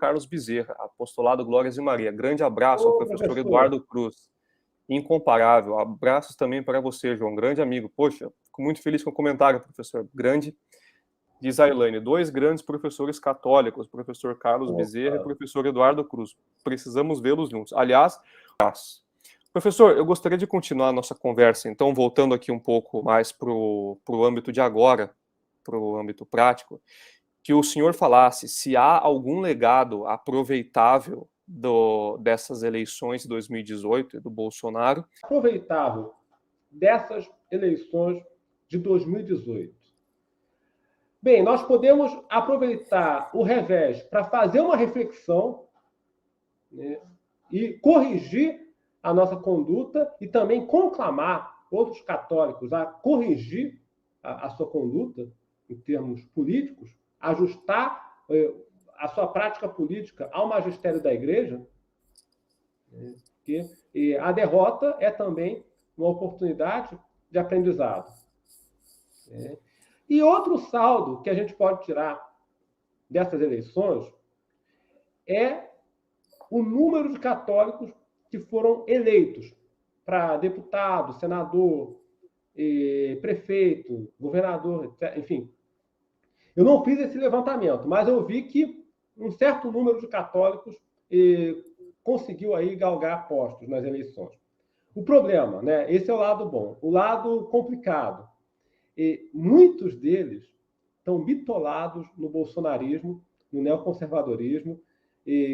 Carlos Bezerra, apostolado Glórias e Maria. Grande abraço ao professor Eduardo Cruz. Incomparável. Abraços também para você, João. Grande amigo. Poxa, fico muito feliz com o comentário, professor. Grande. Diz a Elaine, 2 grandes professores católicos, professor Carlos Bezerra e professor Eduardo Cruz. Precisamos vê-los juntos. Aliás, professor, eu gostaria de continuar a nossa conversa, então, voltando aqui um pouco mais para o âmbito de agora, para o âmbito prático, que o senhor falasse se há algum legado aproveitável dessas eleições de 2018 e do Bolsonaro. Aproveitável dessas eleições de 2018. Bem, nós podemos aproveitar o revés para fazer uma reflexão, né, e corrigir a nossa conduta e também conclamar outros católicos a corrigir a sua conduta em termos políticos, ajustar a sua prática política ao magistério da Igreja, porque a derrota é também uma oportunidade de aprendizado. E outro saldo que a gente pode tirar dessas eleições é o número de católicos que foram eleitos para deputado, senador, prefeito, governador, etc. Enfim. Eu não fiz esse levantamento, mas eu vi que um certo número de católicos conseguiu aí galgar postos nas eleições. O problema, né? Esse é o lado bom. O lado complicado. Muitos deles estão bitolados no bolsonarismo, no neoconservadorismo.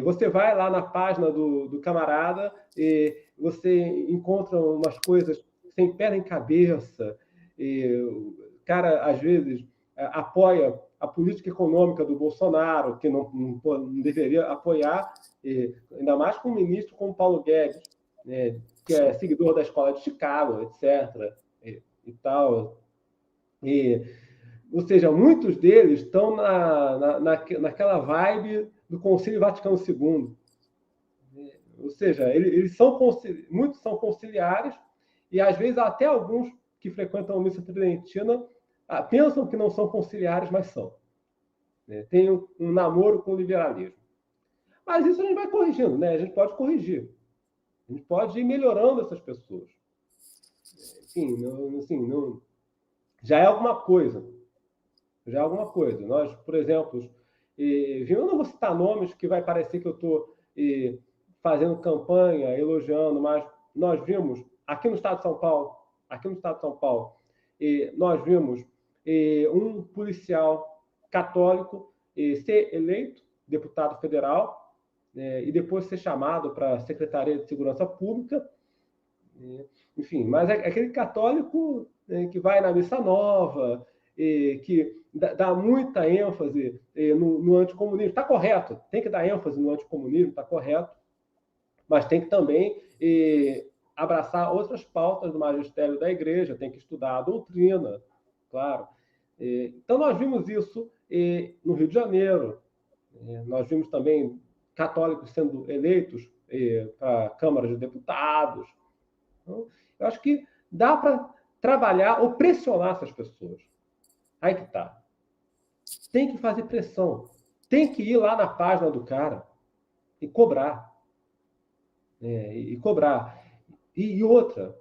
Você vai lá na página do camarada e você encontra umas coisas sem pé nem cabeça. O cara, às vezes, apoia a política econômica do Bolsonaro, que não deveria apoiar, ainda mais com um ministro como Paulo Guedes, né, que é seguidor da Escola de Chicago, etc. E tal. Ou seja, muitos deles estão naquela vibe do Concílio Vaticano II. Ou seja, muitos são conciliares e, às vezes, até alguns que frequentam a missa tridentina pensam que não são conciliares, mas são. Tem um namoro com o liberalismo. Mas isso a gente vai corrigindo, né? A gente pode corrigir. A gente pode ir melhorando essas pessoas. Enfim, já é alguma coisa. Já é alguma coisa. Nós, por exemplo, eu não vou citar nomes que vai parecer que eu estou fazendo campanha, elogiando, mas nós vimos aqui no estado de São Paulo, nós vimos um policial católico ser eleito deputado federal e depois ser chamado para a Secretaria de Segurança Pública. Enfim, mas é aquele católico que vai na missa nova, que dá muita ênfase no anticomunismo. Está correto, tem que dar ênfase no anticomunismo, está correto, mas tem que também abraçar outras pautas do magistério da Igreja, tem que estudar a doutrina, claro. Então, nós vimos isso no Rio de Janeiro, nós vimos também católicos sendo eleitos para a Câmara de Deputados. Então, eu acho que dá para trabalhar ou pressionar essas pessoas. Aí que está. Tem que fazer pressão. Tem que ir lá na página do cara e cobrar. E cobrar. E outra,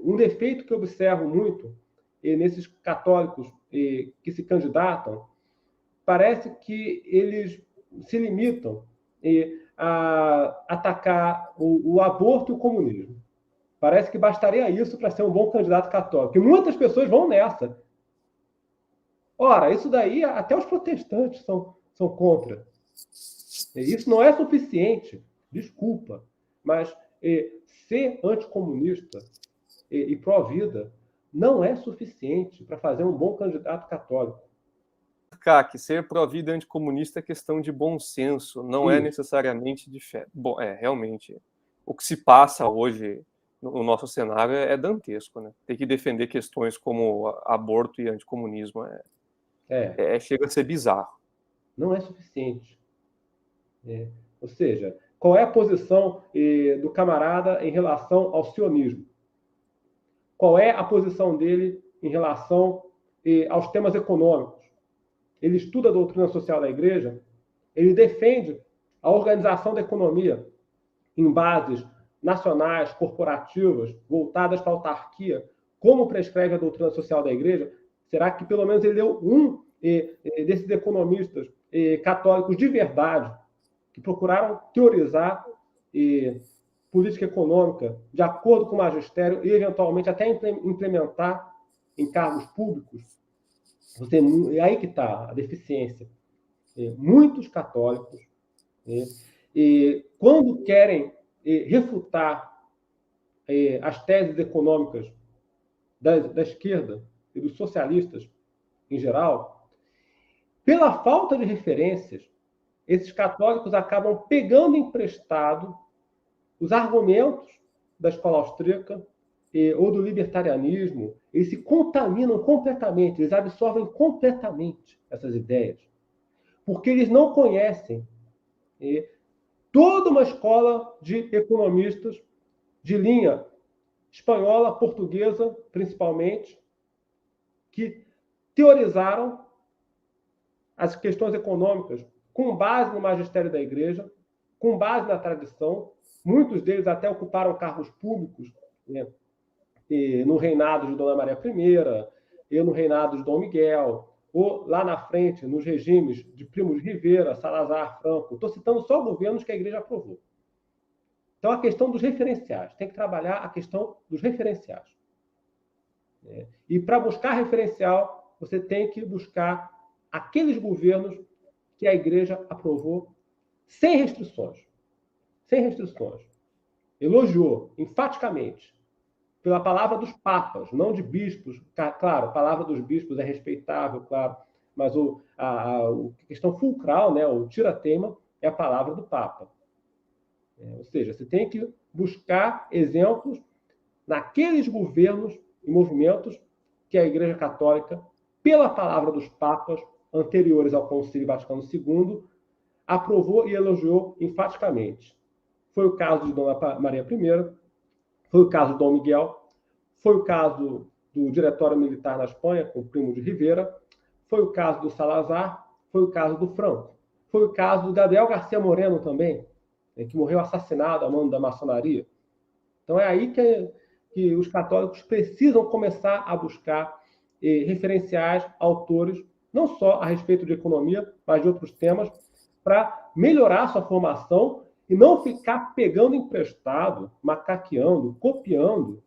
um defeito que eu observo muito nesses católicos que se candidatam, parece que eles se limitam a atacar o aborto e o comunismo. Parece que bastaria isso para ser um bom candidato católico. E muitas pessoas vão nessa. Ora, isso daí até os protestantes são contra. Isso não é suficiente, desculpa, mas ser anticomunista e pró-vida não é suficiente para fazer um bom candidato católico. Que ser pró-vida e anticomunista é questão de bom senso, não é necessariamente de fé. Bom, realmente, o que se passa hoje no nosso cenário é dantesco, né? Tem que defender questões como aborto e anticomunismo chega a ser bizarro. Não é suficiente. Ou seja, qual é a posição do camarada em relação ao sionismo? Qual é a posição dele em relação aos temas econômicos? Ele estuda a doutrina social da Igreja? ele defende a organização da economia em bases nacionais, corporativas, voltadas para a autarquia, como prescreve a doutrina social da Igreja? Será que pelo menos ele deu um desses economistas católicos de verdade, que procuraram teorizar política econômica de acordo com o magistério e, eventualmente, até implementar em cargos públicos? É aí que está a deficiência. Muitos católicos, quando querem refutar as teses econômicas da esquerda e dos socialistas em geral, pela falta de referências, esses católicos acabam pegando emprestado os argumentos da escola austríaca ou do libertarianismo. Eles se contaminam completamente, eles absorvem completamente essas ideias, porque eles não conhecem toda uma escola de economistas de linha espanhola, portuguesa, principalmente, que teorizaram as questões econômicas com base no magistério da Igreja, com base na tradição. Muitos deles até ocuparam cargos públicos, né, no reinado de Dona Maria I, e no reinado de Dom Miguel, ou lá na frente, nos regimes de Primo de Rivera, Salazar, Franco. Estou citando só governos que a Igreja aprovou. Então, a questão dos referenciais. Tem que trabalhar a questão dos referenciais. E para buscar referencial, você tem que buscar aqueles governos que a Igreja aprovou sem restrições. Sem restrições. Elogiou, enfaticamente, pela palavra dos papas, não de bispos. Claro, a palavra dos bispos é respeitável, claro, mas a questão fulcral, né, o tira-teima, é a palavra do papa. Ou seja, você tem que buscar exemplos naqueles governos e movimentos que a Igreja Católica, pela palavra dos papas anteriores ao Concílio Vaticano II, aprovou e elogiou enfaticamente. Foi o caso de Dona Maria I, foi o caso de Dom Miguel, foi o caso do Diretório Militar na Espanha, com o Primo de Rivera, foi o caso do Salazar, foi o caso do Franco, foi o caso do Gabriel García Moreno também, que morreu assassinado a mão da maçonaria. Então é aí que os católicos precisam começar a buscar referenciais, autores, não só a respeito de economia, mas de outros temas, para melhorar sua formação e não ficar pegando emprestado, macaqueando, copiando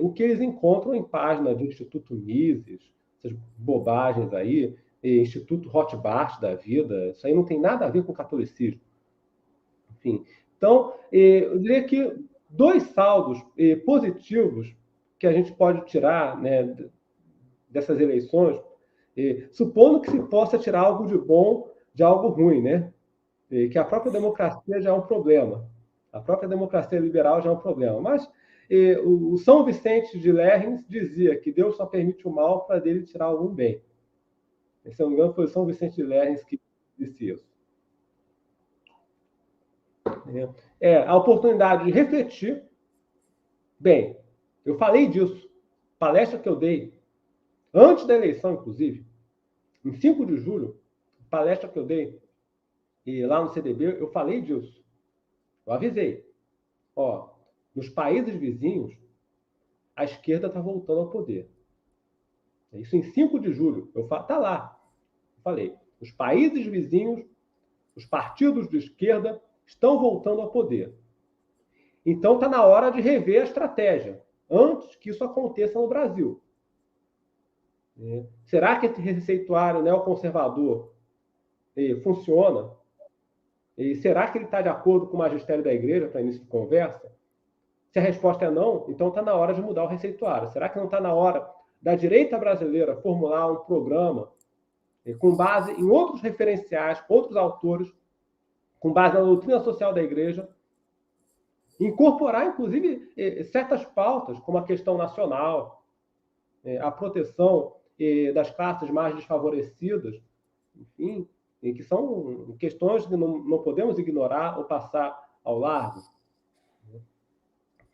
o que eles encontram em página do Instituto Mises, essas bobagens aí, Instituto Rothbard da vida. Isso aí não tem nada a ver com o catolicismo. Enfim, então, eu diria que 2 saldos positivos que a gente pode tirar, né, dessas eleições, supondo que se possa tirar algo de bom de algo ruim, né? Que a própria democracia já é um problema. A própria democracia liberal já é um problema. Mas o São Vicente de Lerins dizia que Deus só permite o mal para dele tirar algum bem. Se não me engano, foi o São Vicente de Lerins que disse isso. A oportunidade de refletir. Bem, eu falei disso. Palestra que eu dei, antes da eleição, inclusive, em 5 de julho, palestra que eu dei, e lá no CDB, eu falei disso. Eu avisei. Nos países vizinhos, a esquerda está voltando ao poder. Isso em 5 de julho. Está lá. Eu falei. Os países vizinhos, os partidos de esquerda estão voltando ao poder. Então está na hora de rever a estratégia, antes que isso aconteça no Brasil. Será que esse receituário neoconservador funciona? E será que ele está de acordo com o magistério da Igreja para início de conversa? Se a resposta é não, então está na hora de mudar o receituário. Será que não está na hora da direita brasileira formular um programa com base em outros referenciais, outros autores, com base na doutrina social da Igreja, incorporar, inclusive, certas pautas, como a questão nacional, a proteção das classes mais desfavorecidas, enfim, que são questões que não podemos ignorar ou passar ao largo.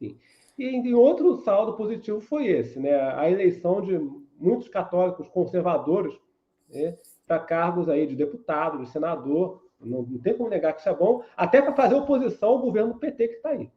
Enfim. E outro saldo positivo foi esse, né? A eleição de muitos católicos conservadores para cargos aí de deputado, de senador, Não tem como negar que isso é bom, até para fazer oposição ao governo do PT que está aí.